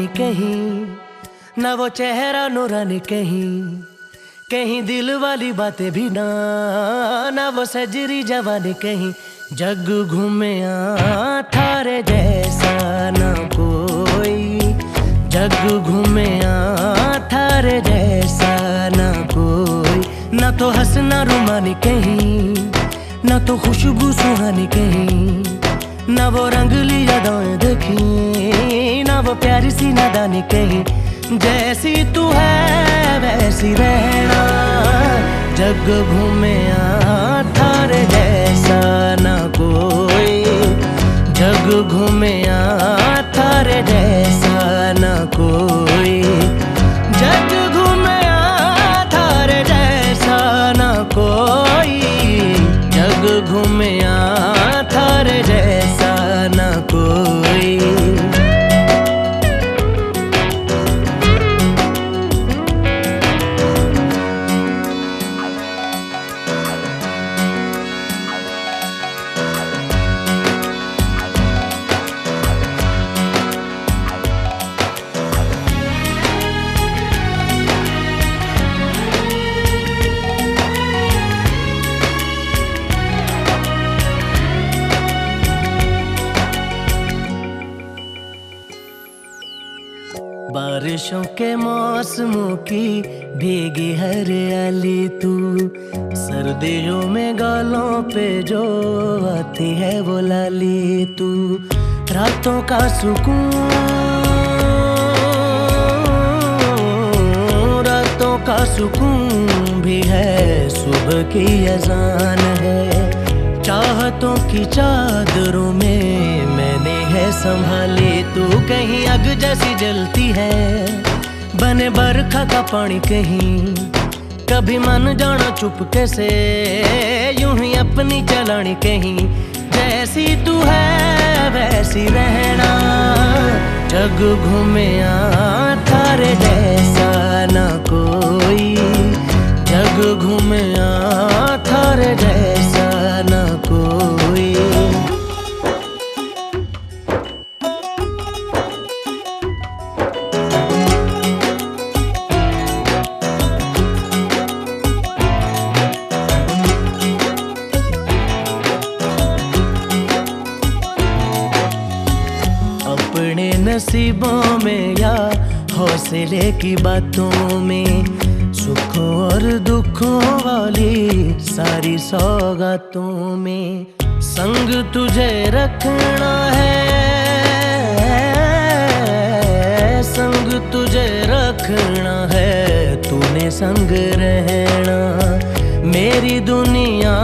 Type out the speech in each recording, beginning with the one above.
कहीं, ना वो चेहरा नूरानी कहीं, कहीं दिल वाली बातें भी ना वो सजरी जवानी कहीं। जग घूमे थारे जैसा ना कोई, जग घूमे थारे जैसा ना कोई। ना तो हंसना रुमानी कहीं, ना तो खुशबू सुहानी कहीं, ना वो रंगली यादें देखी, ना वो प्यारी सी नादानी कहीं। जैसी तू है वैसी रहना, जग घूमे थारे जैसा ना कोई, जग घूमे थारे जैसा ना कोई, जग घूमे थारे जैसा ना कोई, जग घूमे थारे जैसा ना कोई। बारिशों के मौसमों की भीगी हरियाली तू, सर्दियों में गालों पे जो आती है वो लाली तू। रातों का सुकून, रातों का सुकून भी है, सुबह की अजान है। चाहतों की चादरों में मैंने है संभाली तू, कहीं आग जैसी जलती है, बने बरखा का पानी कहीं। कभी मन जाना चुपके से, यूं ही अपनी चलानी कहीं। जैसी तू है वैसी रहना, जग घूमे थारे जैसा ना कोई, जग घूमे थारे जैसा ना कोई। अपने नसीबों में या हौसले की बातों में, सुखों और दुखों वाली सारी सौगातों में संग तुझे रखना है, संग तुझे रखना है, तूने संग रहना। मेरी दुनिया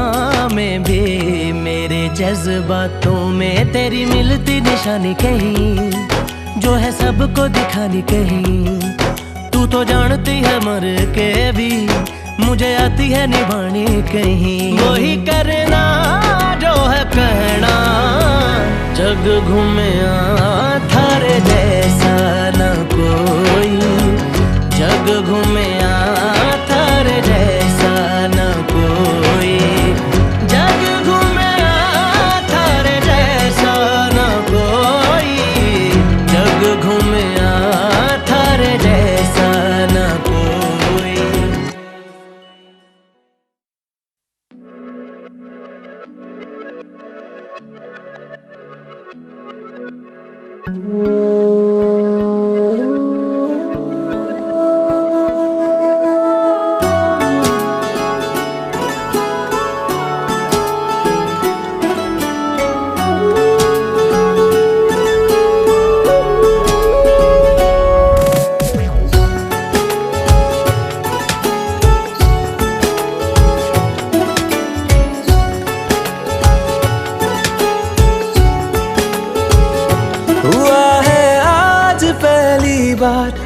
में भी मेरे जज्बातों में तेरी मिलती निशानी कहीं, जो है सबको दिखानी कहीं। तू तो जानती है मर के भी मुझे आती है निभानी कहीं। वही करना जो है कहना, जग घूमे थारे जैसा ना कोई, जग घूमे थारे जैसा ना कोई, जग घूमे थारे जैसा ना कोई, जग घूमे थारे जैसा ना कोई।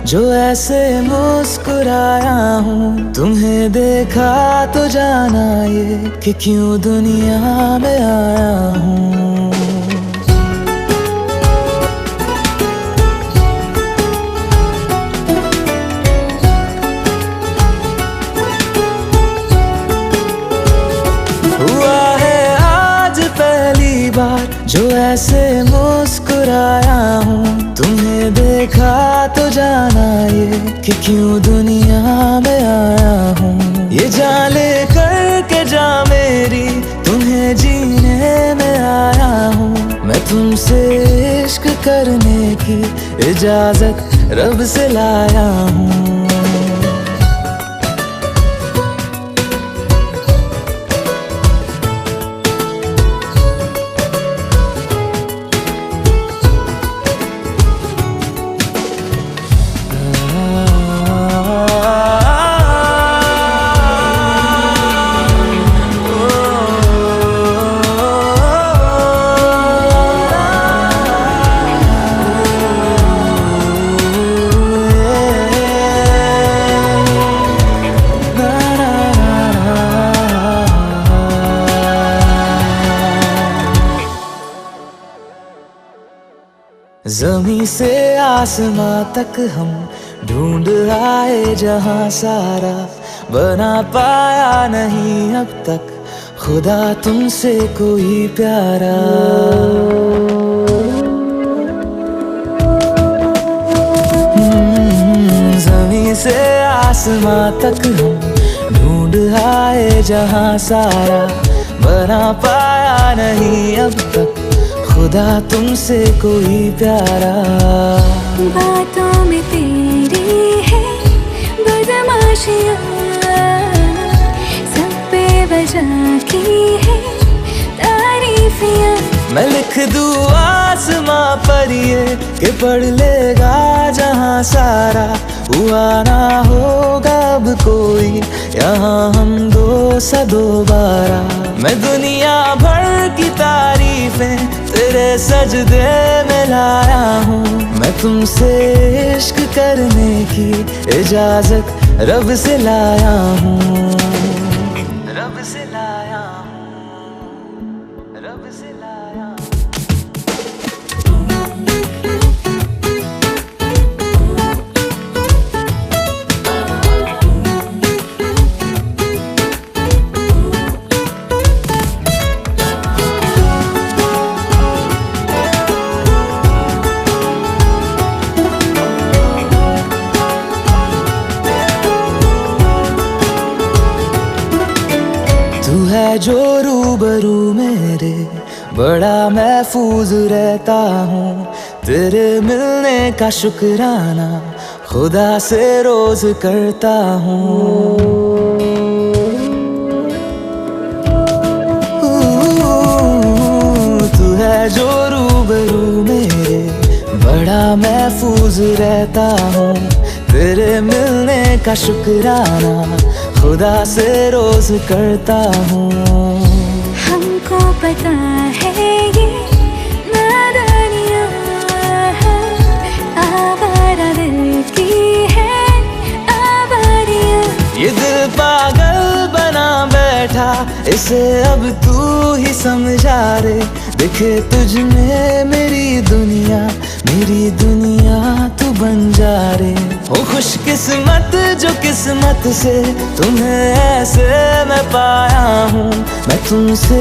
जो ऐसे मुस्कुराया हूँ, तुम्हें देखा तो जाना ये कि क्यों दुनिया में आया हूँ। हुआ है आज पहली बार जो ऐसे मुस्कुराया हूँ। तुम्हें देखा तो जाना ये कि क्यों दुनिया में आया हूँ। ये जान ले करके जा मेरी, तुम्हें जीने में आया हूँ। मैं तुमसे इश्क करने की इजाजत रब से लाया हूँ। ज़मीं से आसमां तक हम ढूंढ आए जहां सारा, बना पाया नहीं अब तक खुदा तुमसे कोई प्यारा। ज़मीं से आसमां तक हम ढूंढ आए जहां सारा, बना पाया नहीं अब तक खुदा तुमसे कोई प्यारा। बातों में तेरी है बदमाशियाँ, सब पे वजह की है तारीफियाँ। मैं लिख दूँ आसमां पर ये कि पढ़ लेगा जहां सारा, हुआ ना होगा अब कोई यहाँ हम दो सा दोबारा। मैं दुनिया भर की तारीफें तेरे सजदे में लाया हूँ। मैं तुमसे इश्क करने की इजाजत रब से लाया हूँ। रब से लाया हूँ, रब से लाया हूँ। तू है जो रूबरू मेरे, बड़ा महफूज रहता हूँ। तेरे मिलने का शुक्राना खुदा से रोज करता हूँ। तू है जो रूबरू मेरे, बड़ा महफूज रहता हूँ। तेरे मिलने का शुक्राना खुदा से रोज करता हूँ। हमको पता है ये नादानियाँ आवारा दिल की है आवारियाँ। ये दिल पागल बना बैठा, इसे अब तू ही समझा रे। दिखे तुझ में मेरी दुनिया तू बन जा रे। हो खुशकिस्मत जो किस्मत से तुम्हें ऐसे मैं पाया हूँ। मैं तुमसे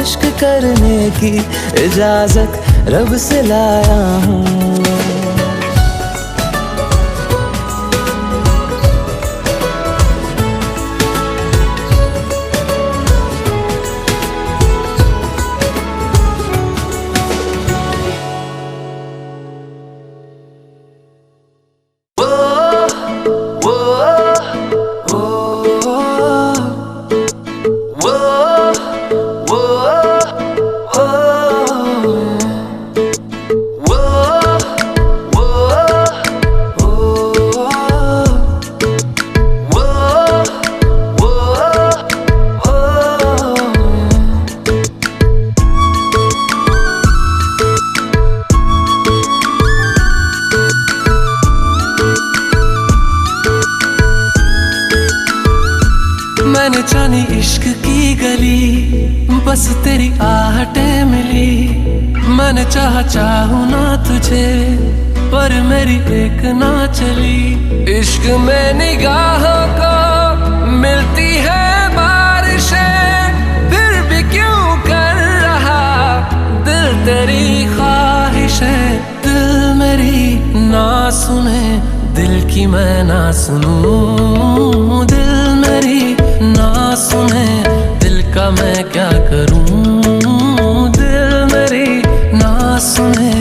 इश्क करने की इजाजत रब से लाया हूँ। मैंने जानी इश्क की गली, बस तेरी आहटें मिली। मैंने चाहूँ ना तुझे, पर मेरी एक ना चली। इश्क में निगाहों को मिलती है बारिशें, फिर भी क्यों कर रहा दिल की मैं ना सुनूं, दिल मेरी ना सुने, दिल का मैं क्या करूं। दिल मेरी ना सुने,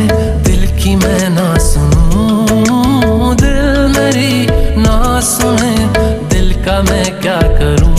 दिल की मैं ना सुनूं, दिल मेरी ना सुने, दिल का मैं क्या करूं।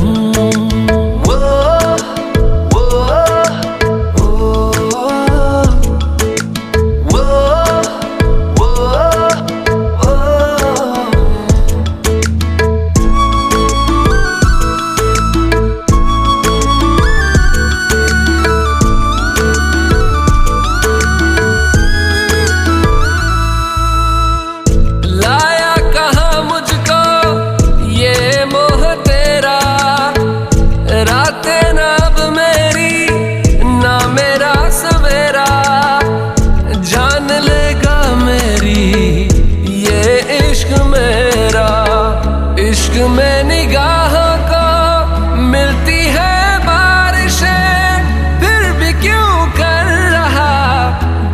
में निगाहों को मिलती है बारिशें, फिर भी क्यों कर रहा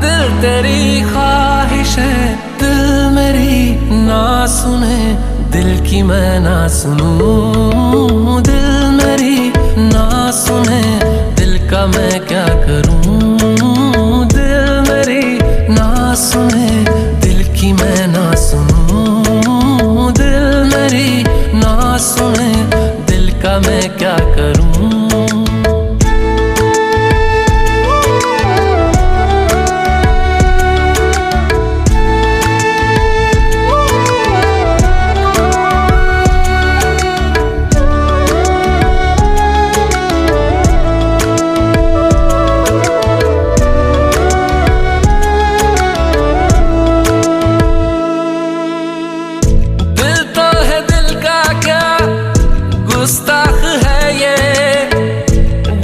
दिल तेरी ख्वाहिशें। दिल मेरी ना सुने, दिल की मैं ना सुनूं, दिल मेरी ना सुने, दिल का मैं क्या करूं। दिल मेरी ना सुने, दिल की मैं ना सुनूं, दिल मेरी ना सुने, दिल का मैं क्या करूं। गुस्ताख है ये,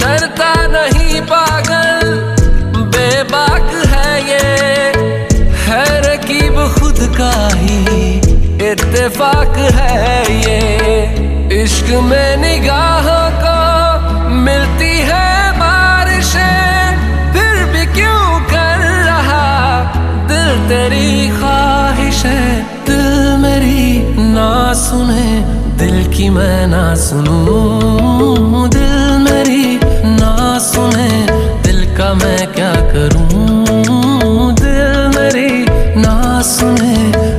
डरता नहीं पागल, बेबाक है ये, है रकीब खुद का ही इत्तेफाक है ये। इश्क में निगाहों को मिलती है बारिशें, फिर भी क्यों कर रहा दिल तेरी ख्वाहिशें। दिल मेरी ना सुने, दिल की मैं ना सुनूं, दिल मेरी ना सुने, दिल का मैं क्या करूं। दिल मेरी ना सुने,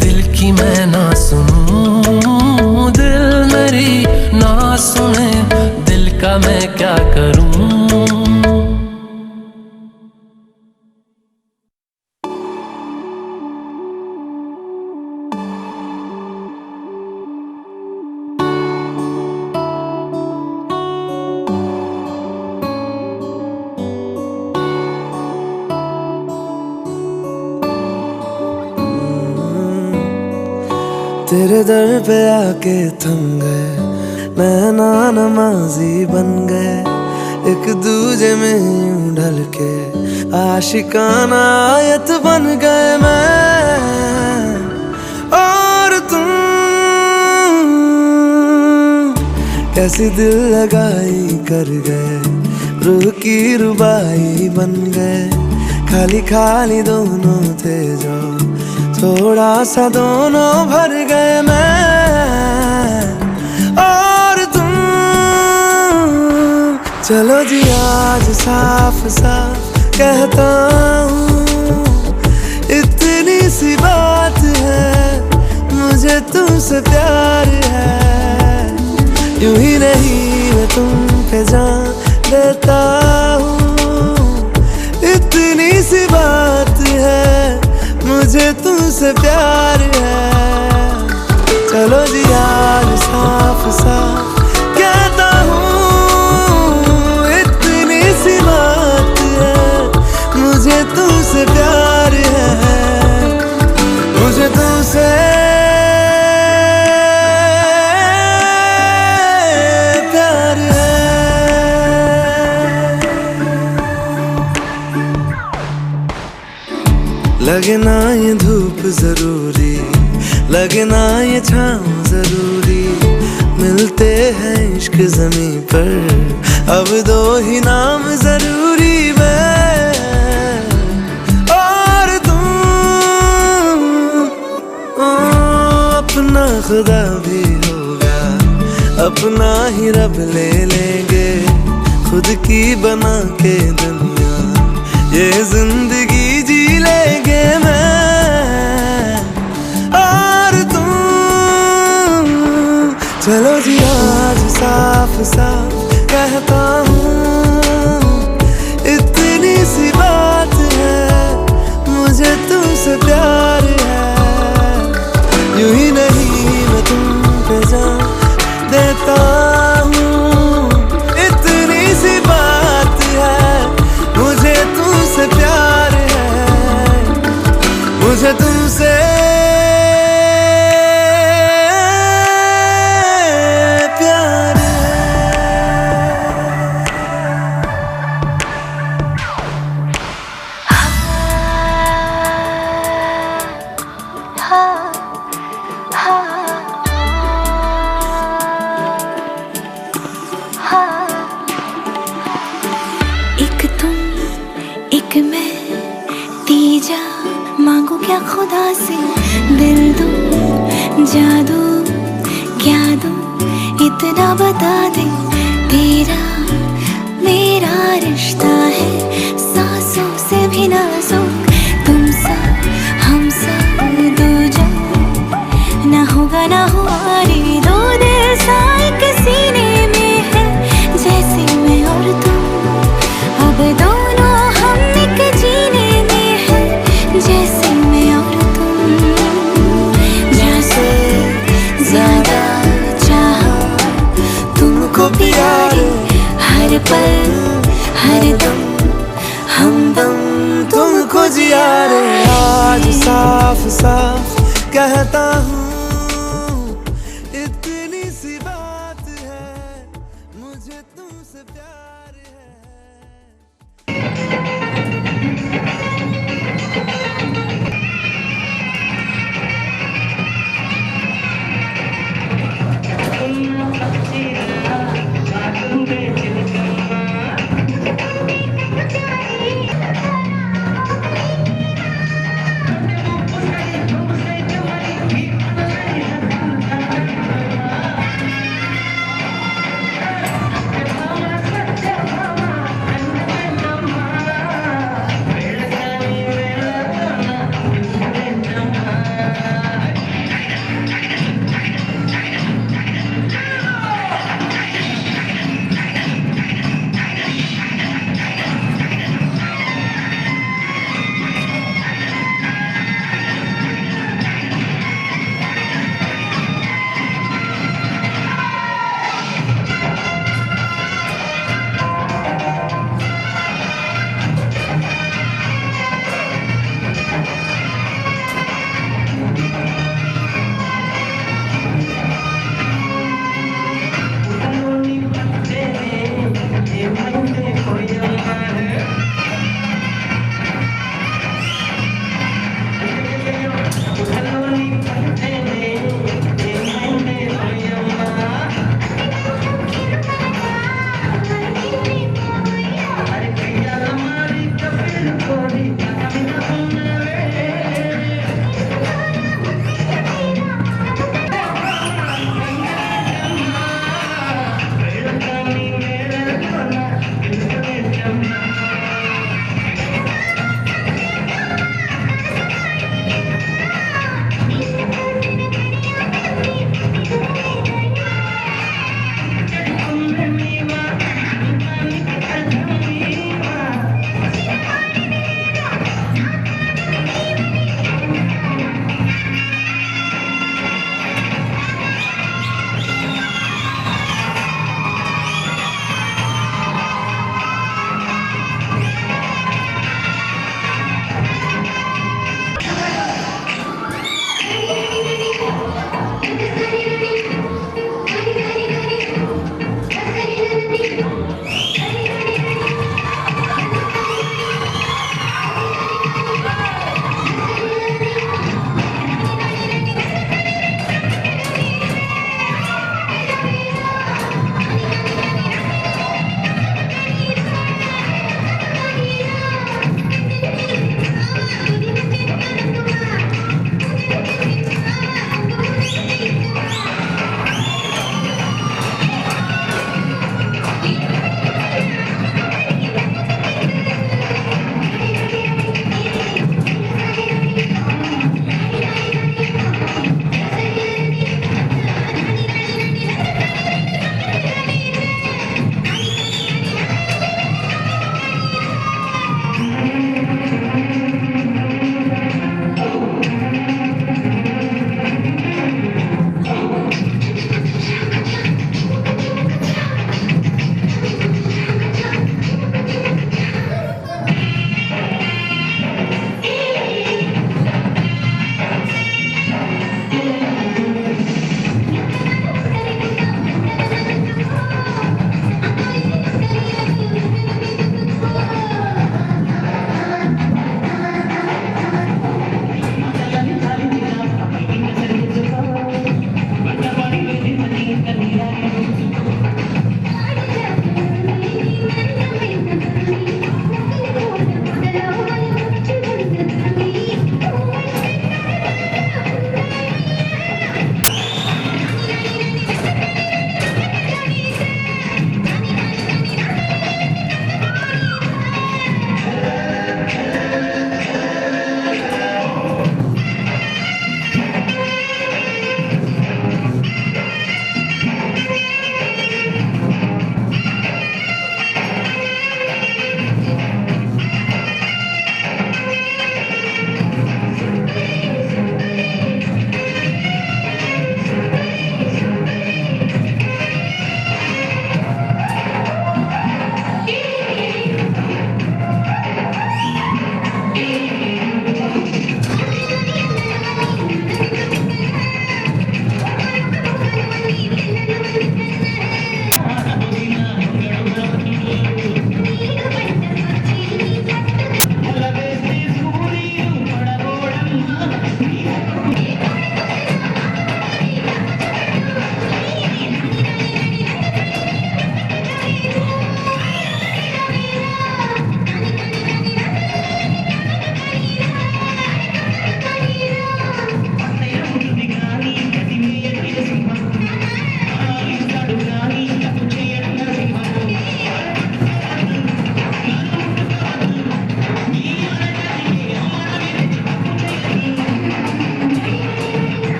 दिल की मैं ना सुनूं, दिल मेरी ना सुने, दिल का मैं क्या करूं। तेरे दर पे आके थम गए, नैना नमाजी बन गए, एक दूजे में यूं ढल के आशिकाना आयत बन गए मैं और तुम। कैसी दिल लगाई कर गए, रूह की रुबाई बन गए, खाली खाली दोनों थे जो थोड़ा सा दोनों भर गए मैं और तुम। चलो जी आज साफ साफ कहता हूँ, इतनी सी बात है, मुझे तुमसे प्यार है। यूं ही नहीं मैं तुम पे जान देता हूँ, इतनी सी बात है, मुझे तुमसे प्यार है। चलो जी आज साफ साफ कहता हूँ, इतनी सी बात है, मुझे तुमसे प्यार है, मुझे तुमसे प्यार है। लगे ना ये धूप जरूरी, लगे ना ये छाँव जरूरी, मिलते हैं इश्क ज़मीं पर, अब दो ही नाम जरूरी मैं और तुम। अपना खुदा भी होगा, अपना ही रब ले लेंगे, खुद की बना के दुनिया ये जिंदगी जी लेंगे मैं और तुम। चलो जी आज साफ साफ कहता हूँ, इतनी सी बात है, मुझे तुमसे प्यार है। यूं ही नहीं मैं तुम पे जान देता हूँ, इतनी सी बात है, मुझे तुमसे प्यार है, मुझे तुमसे प्यार है। एक तुम एक मैं, तीजा मांगू क्या खुदा से, दिल दूं जादू क्या दूं इतना बता दे, तेरा मेरा रिश्ता है सांसों से भी नाजुक, तुम सा हम सा दूजा ना होगा ना हुआ रे, दो दिल सा एक सीने में है, जैसे मैं और तुम अब दोनों हम एक जीने में है, जैसे मैं और तुम, जैसे ज्यादा चाहा तुमको प्यारे, हर पल हर दम हमदम तुमको जिया रे। आज साफ साफ कहता हूँ, इतनी सी बात है, मुझे तुमसे प्यार है।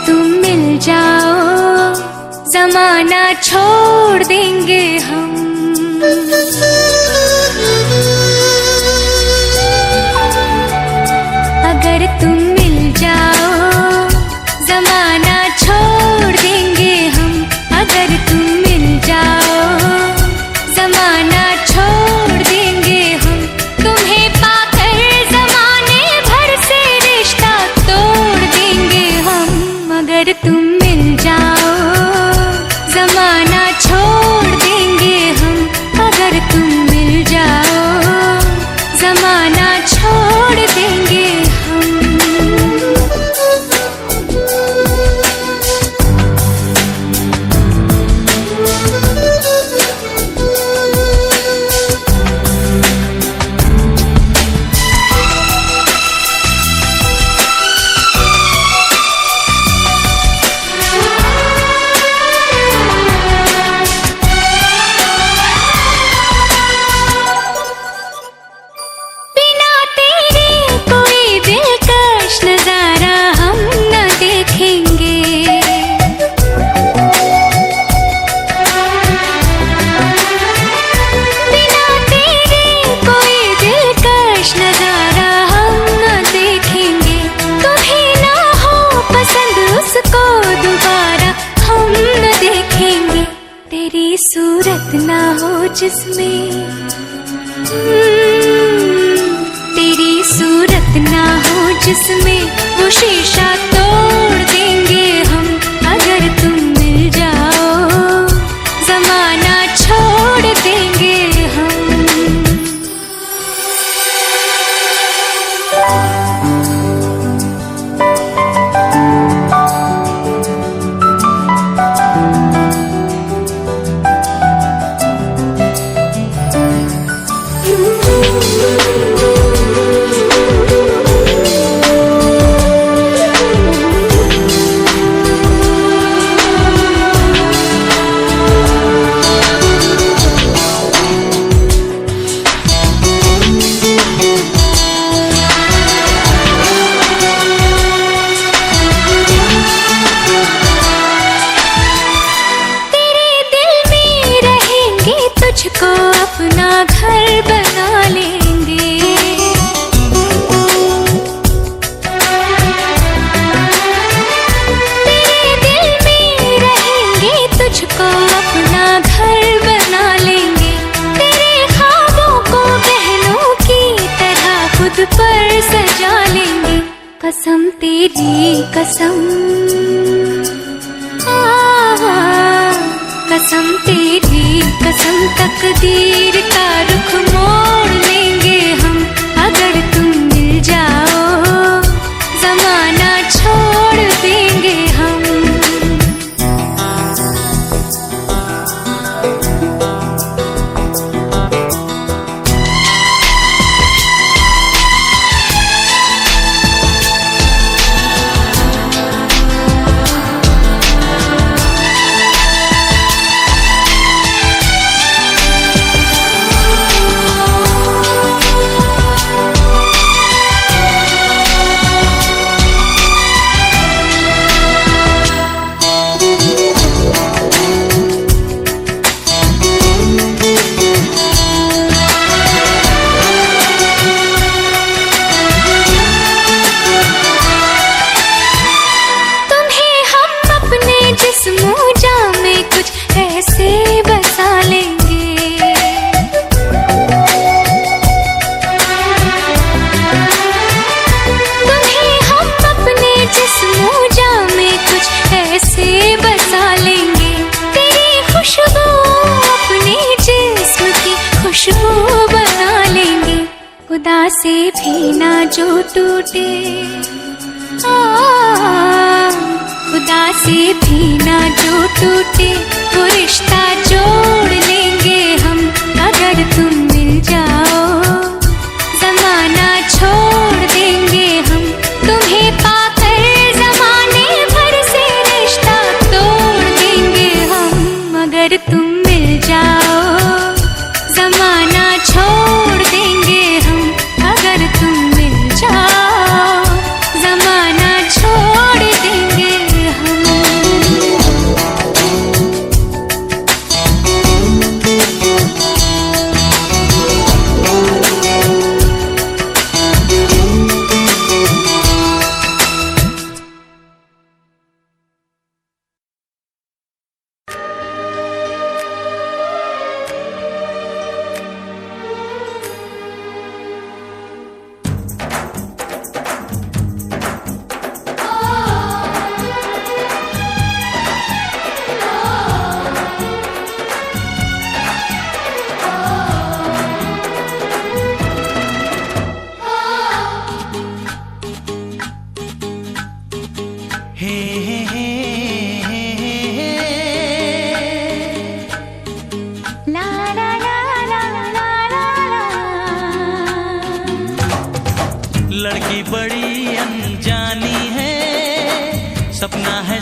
तुम मिल जाओ जमाना छोड़ देंगे हम। अगर तुम मिल जाओ जमाना छोड़ देंगे हम। अगर तुम मिल जाओ जमाना छोड़ देंगे हम। तुम्हें पाकर जमाने भर से रिश्ता तोड़ देंगे हम। अगर तुम मिल जाओ जमाना छोड़ देंगे हम। अगर तुम मिल जाओ जमाना छोड़ देंगे हम। सूरत ना हो जिसमें तेरी सूरत ना हो जिसमें वो शीशा तोड़ देंगे हम। अगर तुम मिल जाओ जमाना छोड़ देंगे हम। तुझको अपना घर बना लेंगे। तेरे दिल में रहेंगे तुझको अपना घर बना लेंगे। तेरे ख्वाबों को बहनों की तरह खुद पर सजा लेंगे। कसम तेरी कसम कसम तेरी कसम तकदीर का रुख मोड़ लेंगे हम। अगर तुम मिल जाओ जमाना छोड़ देंगे हम। खुदा से भी ना जो टूटे, खुदा से भी ना जो टूटे, वो रिश्ता जोड़ लेंगे हम। अगर तुम मिल जाओ जमाना छोड़ देंगे हम। तुम्हें पाकर जमाने भर से रिश्ता तोड़ देंगे हम। अगर तुम मिल जाओ जमाना छोड़ देंगे हम। अगर तुम मिल जाओ जमाना छोड़ देंगे हम।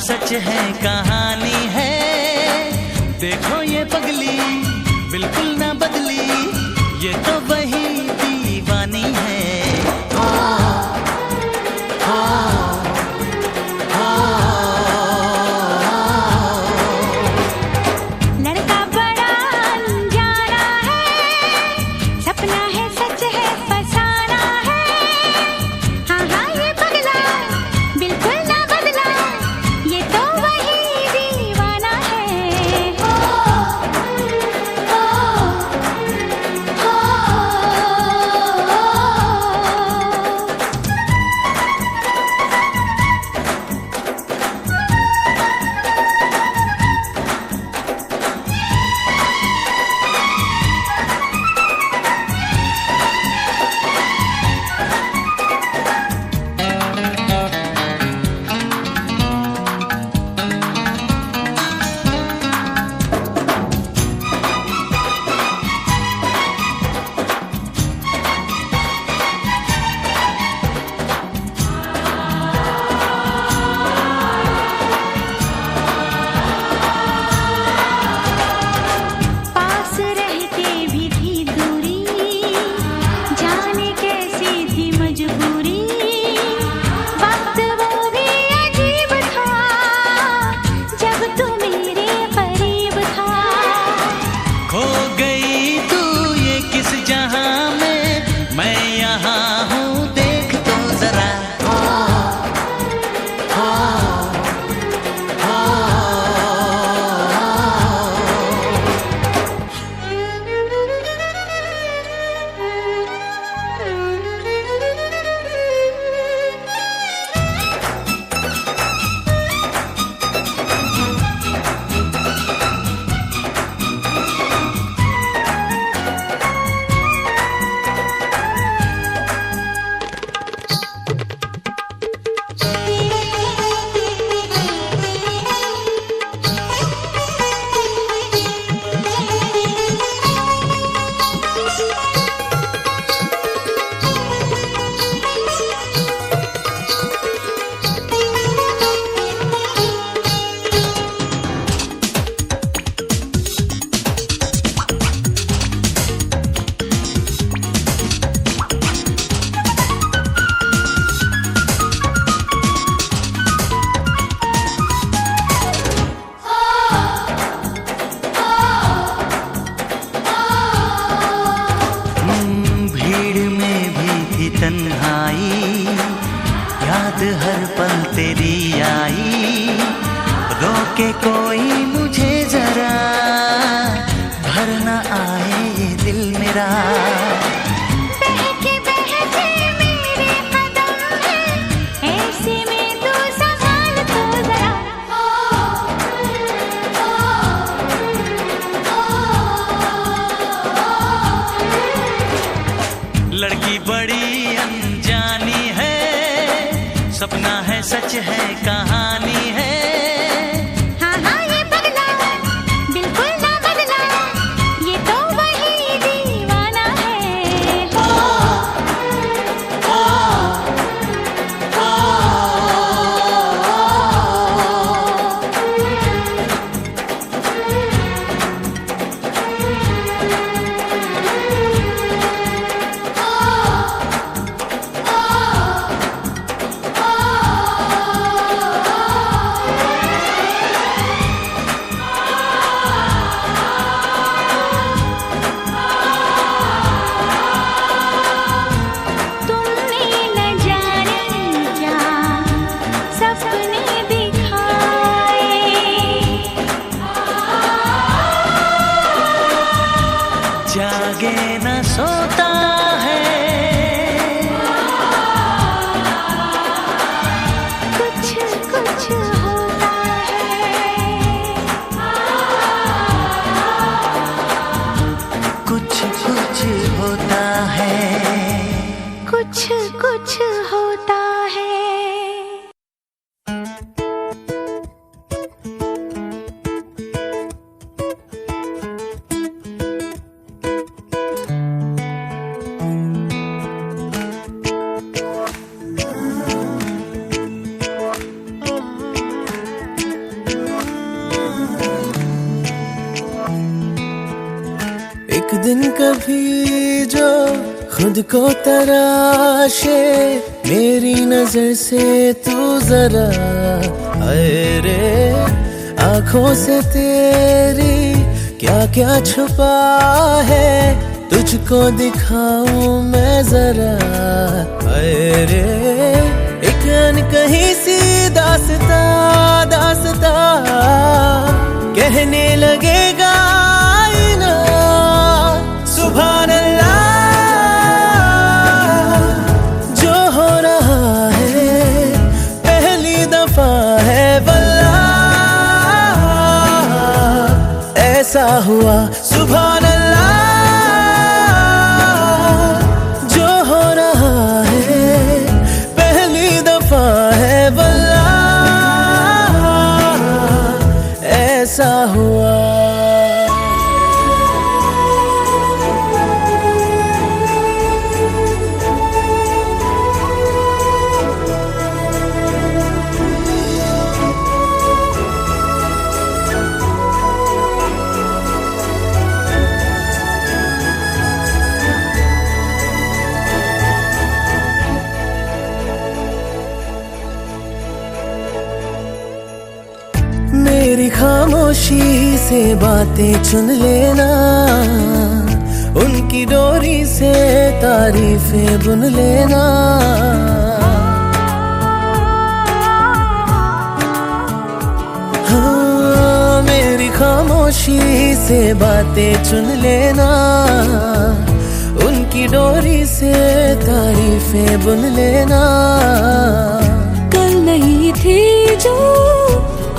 सच है कहानी है। देखो ये पगली बिल्कुल ना बदली, ये तो वही दीवानी है। लड़का बड़ा अनजाना है, सपना है सच है फसाना है। हाँ हाँ ये पगला बिल्कुल ना बदला, ये तो वही दीवाना है। पास रहते भी थी दूरी, जाने कैसी थी मजबूरी। वक्त वो भी अजीब था, जब तू मेरे करीब था। खो गई तू ये किस जहां में, मैं यहाँ हूँ देख तो जरा। भीड़ में भी थी तन्हाई, याद हर पल तेरी आई। रोके कोई मुझे जरा, भर न आए ये दिल मेरा। बहके बहके मेरे कदम हैं, ऐसे में तू संभाल तो जरा। लड़की बड़ी अनजानी है, सपना है सच है कहानी है। हाँ हाँ ये पगला बिल्कुल ना बदला, ये तो वही दीवाना है। एक दिन कभी जो खुद को तराशे, मेरी नजर से तू जरा अरे आंखों से तेरी क्या क्या छुपा है, तुझको दिखाऊं मैं जरा अरे एक अनकही सी दास्ता दास्ता कहने लगेगा आईना सुभान अल्लाह। जो हो रहा है पहली दफा है वल्लाह, ऐसा हुआ सुभान अल्लाह। जो हो रहा है पहली दफा है वल्लाह, ऐसा हुआ। मेरी खामोशी से बातें चुन लेना, उनकी डोरी से तारीफें बुन लेना। हाँ, मेरी खामोशी से बातें चुन लेना, उनकी डोरी से तारीफें बुन लेना। कल नहीं थी जो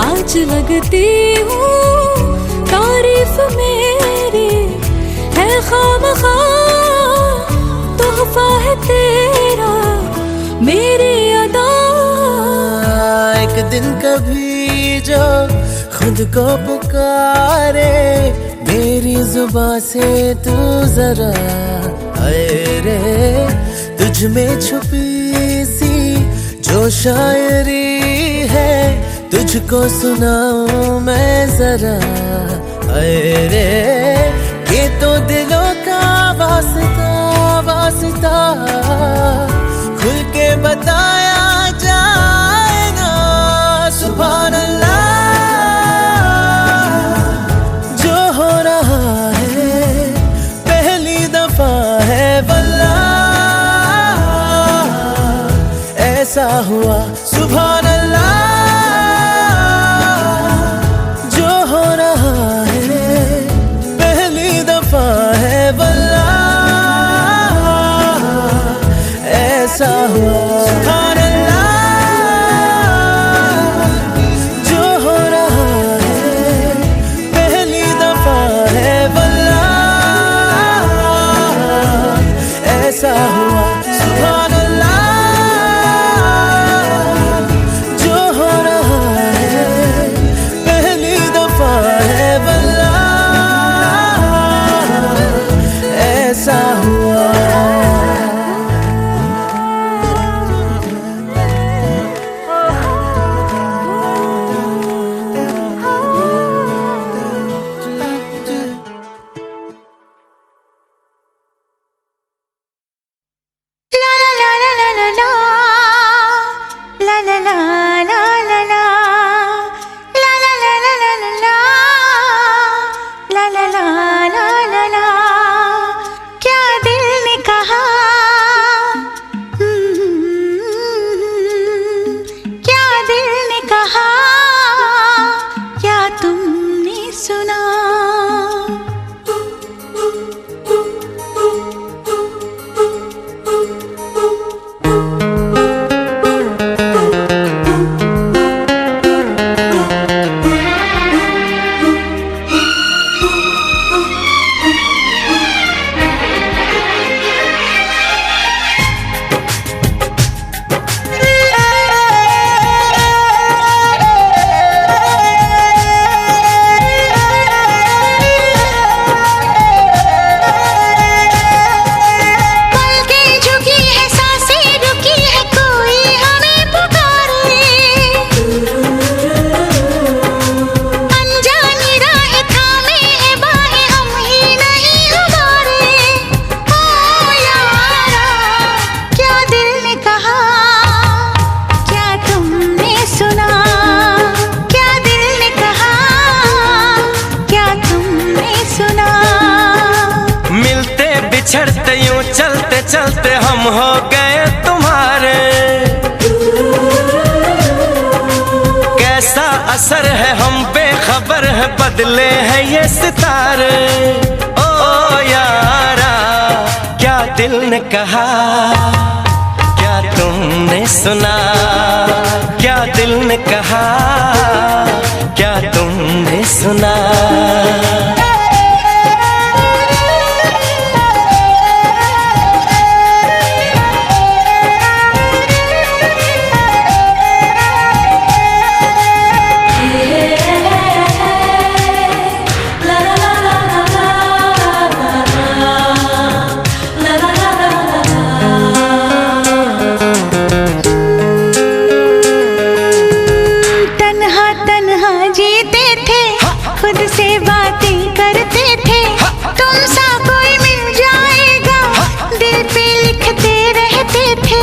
आज लगती हूँ, तारीफ मेरी है खामखा, तोहफा है तेरा मेरी अदा। एक दिन कभी जो खुद को पुकारे, मेरी जुबां से तू जरा अरे तुझ में छुपी सी जो शायरी है, तुझको सुनाऊं मैं जरा अरे ये तो दिलों का वास्ता वास्ता, खुल के बताया जाए ना सुभान अल्लाह। जो हो रहा है पहली दफा है वल्लाह, ऐसा हुआ सुभान अल्लाह। ऐसा हुआ। चलते हम हो गए तुम्हारे। कैसा असर है हम बेखबर है, बदले हैं ये सितारे। ओ यारा क्या दिल ने कहा, क्या तुमने सुना, क्या दिल ने कहा, क्या तुमने सुना। खुद से बातें करते थे, तुम सा कोई मिल जाएगा, दिल पे लिखते रहते थे।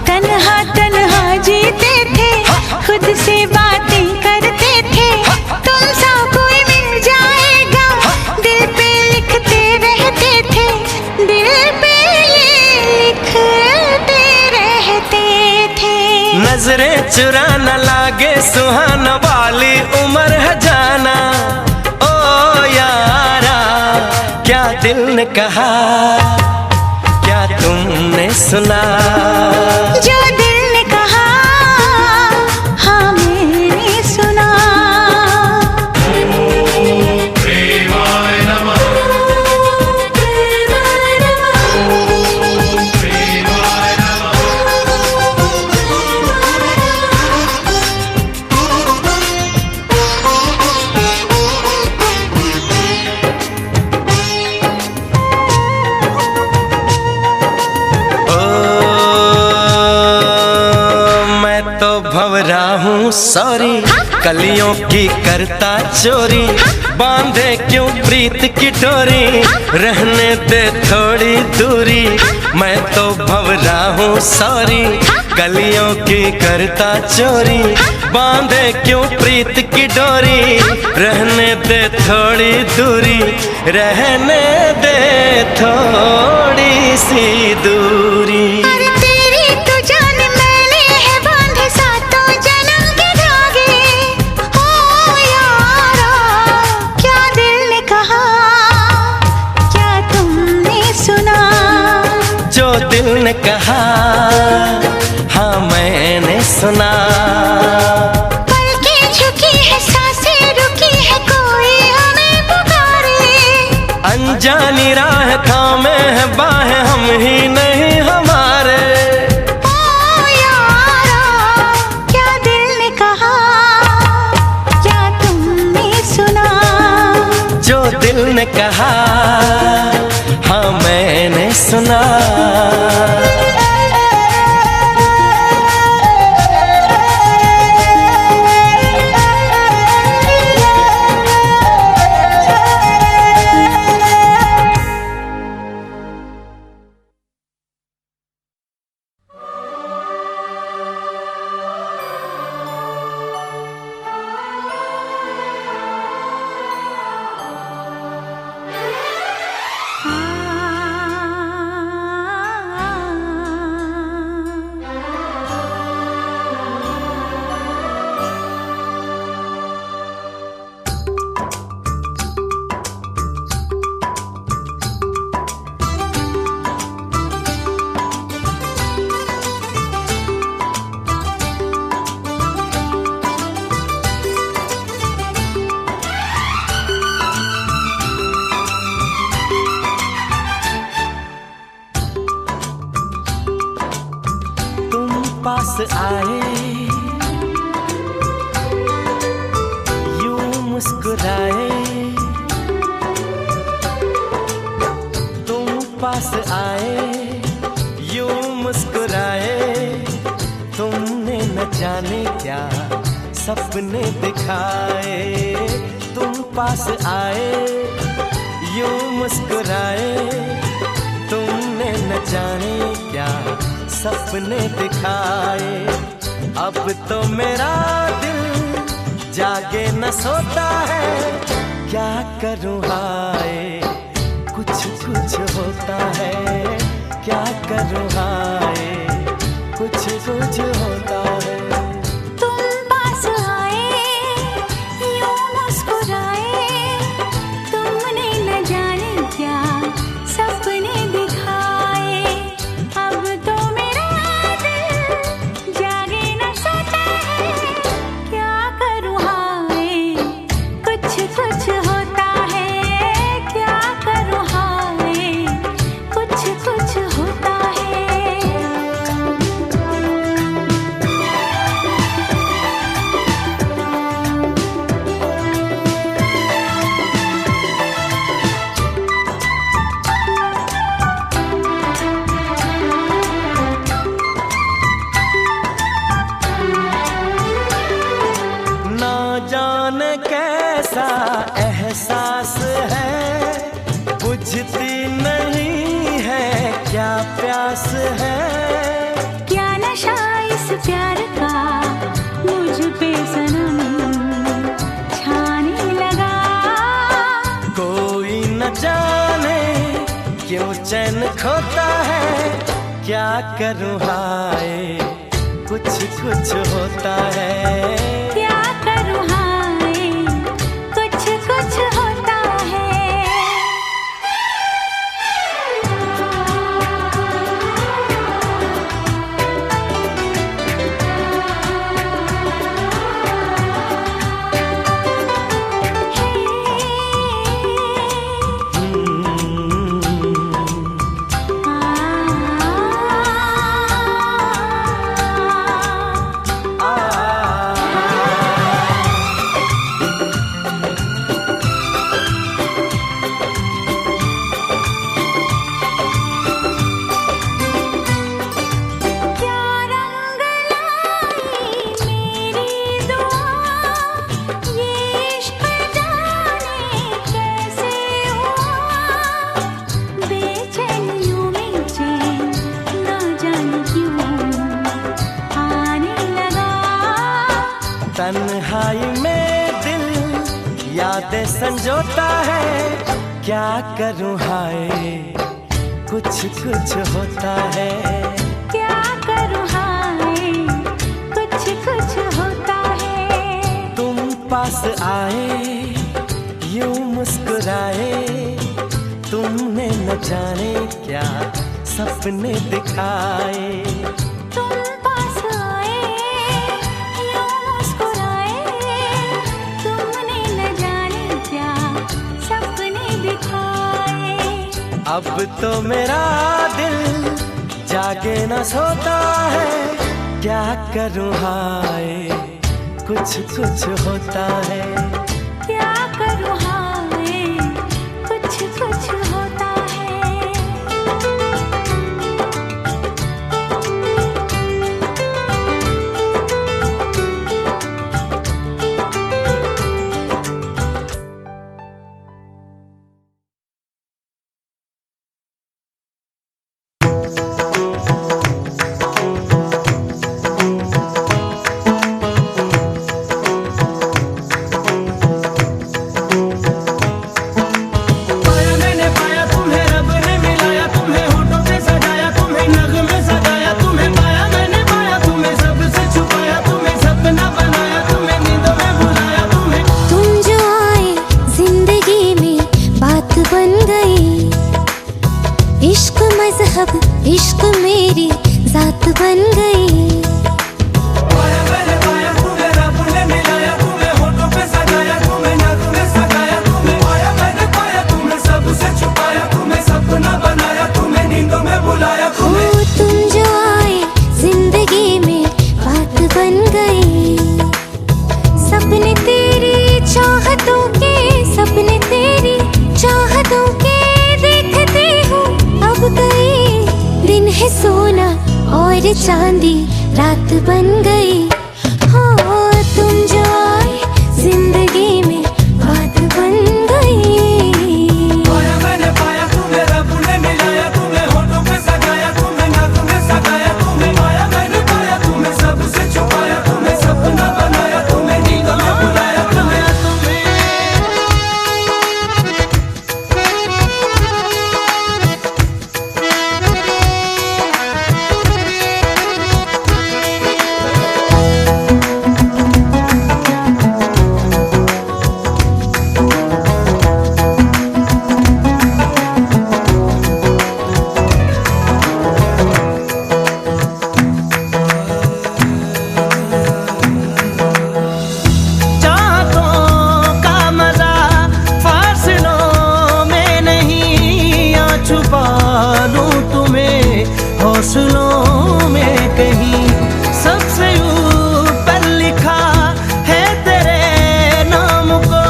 तन्हा तन्हा जीते थे, खुद से बातें करते थे, तुम सा कोई मिल जाएगा, दिल पे लिखते रहते थे, दिल पे लिखते रहते थे। नजरें चुरा न लागे सुहाना वाली उम्र है जाना। क्या दिल ने कहा, क्या तुमने सुना, जो दिल ने कहा हाँ मैंने सुना। भंवरा हूँ सॉरी, कलियों की करता चोरी, बांधे क्यों प्रीत की डोरी, रहने दे थोड़ी दूरी। मैं तो भंवरा हूँ सॉरी, कलियों की करता चोरी, बांधे क्यों प्रीत की डोरी, रहने दे थोड़ी दूरी, रहने दे थोड़ी सी दूरी। दिल ने कहा हाँ मैंने सुना। पलकें झुकी है, सांसें रुकी है, कोई हमें पुकारे। अनजानी राह थामे है बाहें हम ही नहीं हमारे। ओ यारा क्या दिल ने कहा, क्या तुमने सुना, जो दिल ने कहा हाँ मैंने सुना। पास आए यूं मुस्कुराए, तुम पास आए यूं मुस्कुराए, तुमने न जाने क्या सपने दिखाए। तुम पास आए यूं मुस्कुराए, तुमने न जाने क्या सपने दिखाए। अब तो मेरा दिल जागे न सोता है, क्या करूँ हाय कुछ कुछ होता है, क्या करूँ हाय, कुछ कुछ होता है। तुम पास आए, यूं मुस्कुराए, तुमने न जाने क्या सपने दिखाए। अब तो मेरा दिल जागे न सोता है, क्या करूँ हाय, कुछ कुछ होता है। क्या करूँ हाय, कुछ कुछ होता है। ना जाने कैसा एहसास है, बुझती नहीं है क्या प्यास है। क्या नशा इस प्यार का मुझ पे सनम छाने लगा। कोई न जाने क्यों चैन खोता है, क्या करूँ हाय, कुछ कुछ होता है। क्या करूँ हाय, कुछ कुछ होता है। क्या रंग लाई मेरी दुआ, ये इश्क जाने कैसे हुआ। बेचैनियों में चैन ना जाने क्यों आने लगा। तन्हाई में दिल यादें संजोता है, क्या करूँ हाय, कुछ कुछ होता है। क्या करूँ हाय, कुछ कुछ होता है। तुम पास आए, यूं मुस्कुराए, तुमने न जाने क्या सपने दिखाए। तुम पास आए, यूं मुस्कुराए, तुमने न जाने क्या सपने दिखाए। अब तो मेरा दिल जागे न सोता है, क्या करूँ हाय, कुछ कुछ होता है। क्या करूँ हाय, कुछ कुछ होता है। पाया मैंने पाया तुम्हें, रब ने मिलाया तुम्हें, होठों पे सजाया तुम्हें, नगमे सजाया तुम्हें। पाया मैंने पाया तुम्हें, सबसे छुपाया तुम्हें, सपना बनाया तुम्हें, नींदों में बुलाया तुम्हें। तुम जो आए जिंदगी में बात बन गई। इश्क मजहब, इश्क मेरी जात बन गई। पाया मैंने पाया तुम्हें, रब ने मिलाया तुम्हें, होठों पे सजाया तुम्हें, नगमे सजाया तुम्हें। पाया मैंने पाया तुम्हें, सबसे छुपाया तुम्हें, सपना बनाया तुम्हें, नींदों में बुलाया ओ तुम्हें। तुम जो आए जिंदगी में बात बन गई। सपने तेरी चाहतों के, सपने तेरी चाहतों के देखती हूँ अब गई। दिन है सोना और चांदी रात बन गई। हो तुम जो आए जिंदगी में बात बन गई। पाया मैंने पाया तुम्हें, रब ने मिलाया तुम्हें, होठों पे सजाया तुम्हें, नगमे सजाया तुम्हें। पाया मैंने पाया तुम्हें, सबसे छुपाया तुम्हें, सपना बनाया तुम्हें, नींदों में बुलाया तुम्हें। हौसलों में कहीं सबसे ऊपर लिखा है तेरे नाम को,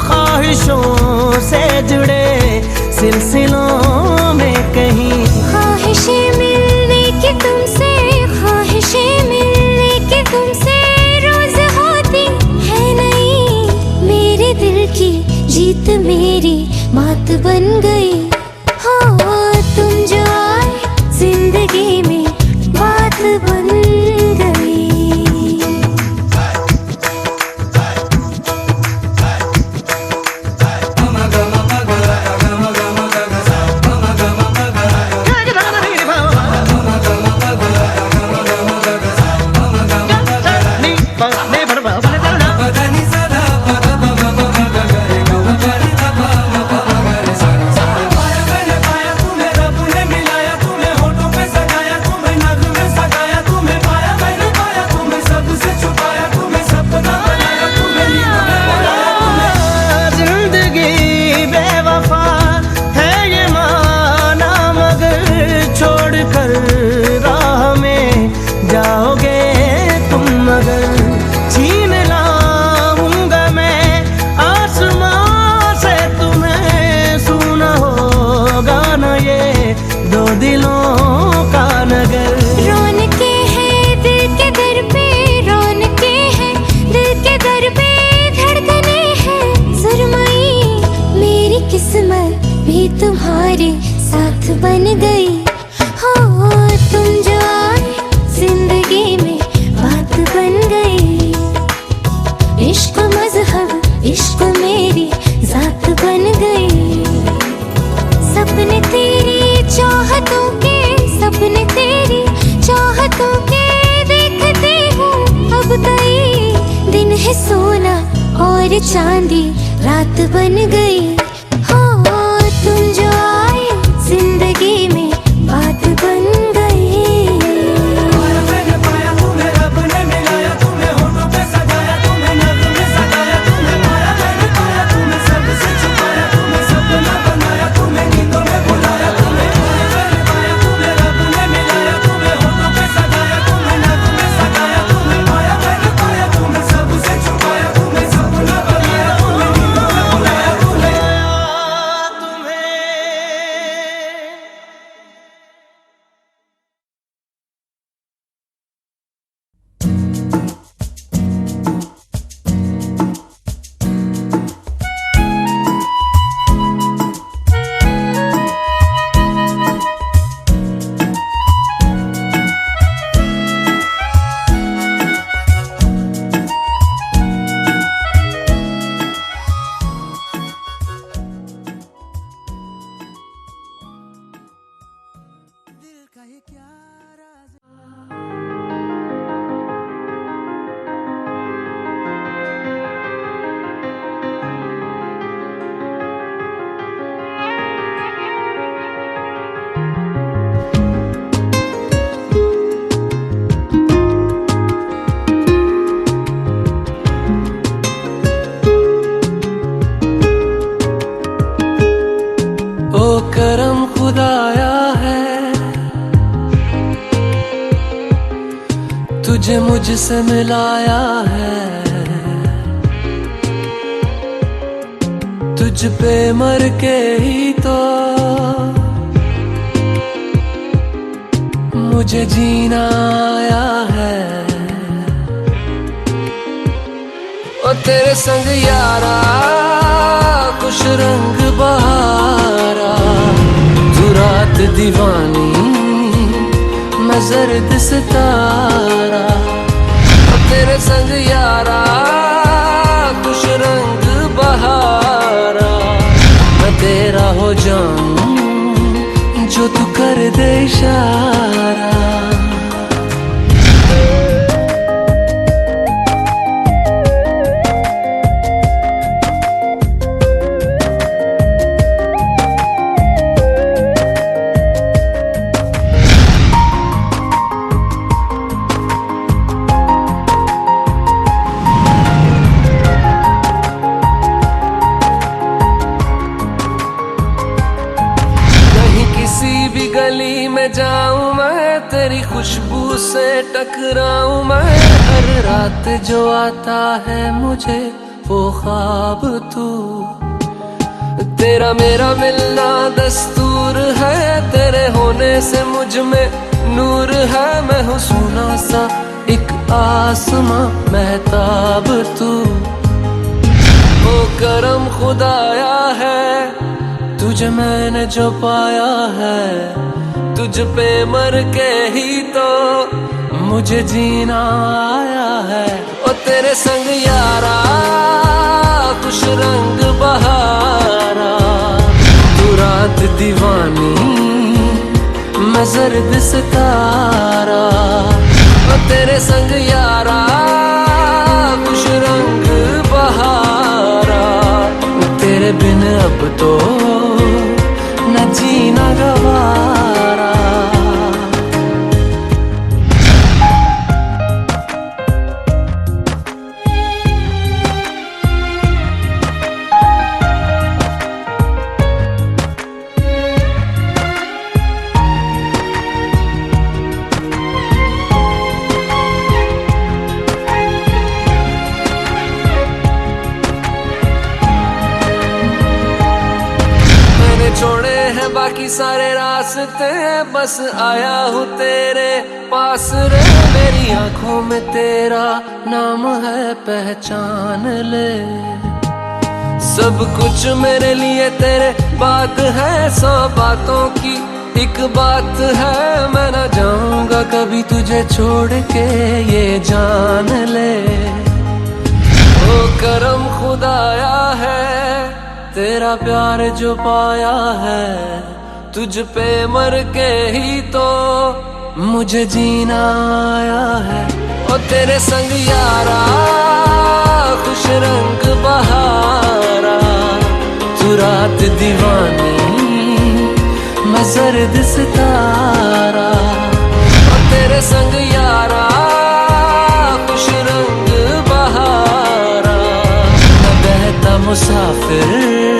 ख्वाहिशों से जुड़े सिलसिलों में कहीं। ख्वाहिशें मिलने की तुमसे, ख्वाहिशें मिलने की तुमसे रोज होती है नहीं। मेरे दिल की जीत मेरी मात बन गई। हो तुम जो आए जिंदगी में बात बन गई। जाओगे तुम मगर छीन लाऊंगा मैं आसमां से तुम्हें। सुना होगा ना ये दो दिलों का नगर। रौनके हैं दिल के दर पे, रौनके हैं दिल के दर पे, धड़कने हैं सुरमई। मेरी किस्मत भी तुम्हारे साथ बन गई। हो तुम जो आए जिंदगी में बात बन गई। इश्क मजहब इश्क मेरी जात बन गई। सपने तेरी चाहतों के, सपने तेरी चाहतों के देखती हूँ अब कई दिन है सोना और चांदी रात बन गई। हो तुम जो आए जिंदगी में बात बन गई। करम खुदाया है तुझे मुझसे मिलाया है। तुझ पे मर के ही तो मुझे जीना आया है। ओ तेरे संग यारा कुछ रंग बहारा, तू रात दीवानी मैं जर्द सितारा। ओ तेरे संग यारा कुछ रंग बहारा, मैं तेरा हो जाऊं जो तू कर दे इशारा। गली में जाऊं मैं खुशबू से टकराऊं मैं, हर रात जो आता है मुझे वो ख्वाब तू। तेरा मेरा मिलना दस्तूर है, तेरे होने से मुझ में नूर है। मैं हूँ सोना सा एक आसमां महताब तू। ओ करम खुदाया है तुझे मैंने जो पाया है, तुझ पे मर के ही तो मुझे जीना आया है। ओ तेरे संग यारा खुश रंग बहारा, तू रात दीवानी मैं जर्द सितारा। ओ तेरे संग यारा खुश रंग बहारा, तेरे बिन अब तो न जीना गवारा। छोड़े हैं बाकी सारे रास्ते, बस आया हूँ तेरे पास रे। मेरी आंखों में तेरा नाम है पहचान ले, सब कुछ मेरे लिए तेरे बात है। 100 बातों की एक बात है, मैं ना जाऊंगा कभी तुझे छोड़ के ये जान ले। ओ करम खुदाया है तेरा प्यार जो पाया है, तुझ पे मर के ही तो मुझे जीना आया है। ओ तेरे संग यारा खुश रंग बहारा, तू रात दीवानी मैं जर्द सितारा। ओ तेरे संग यारा खुश रंग बहारा, मैं बहता मुसाफिर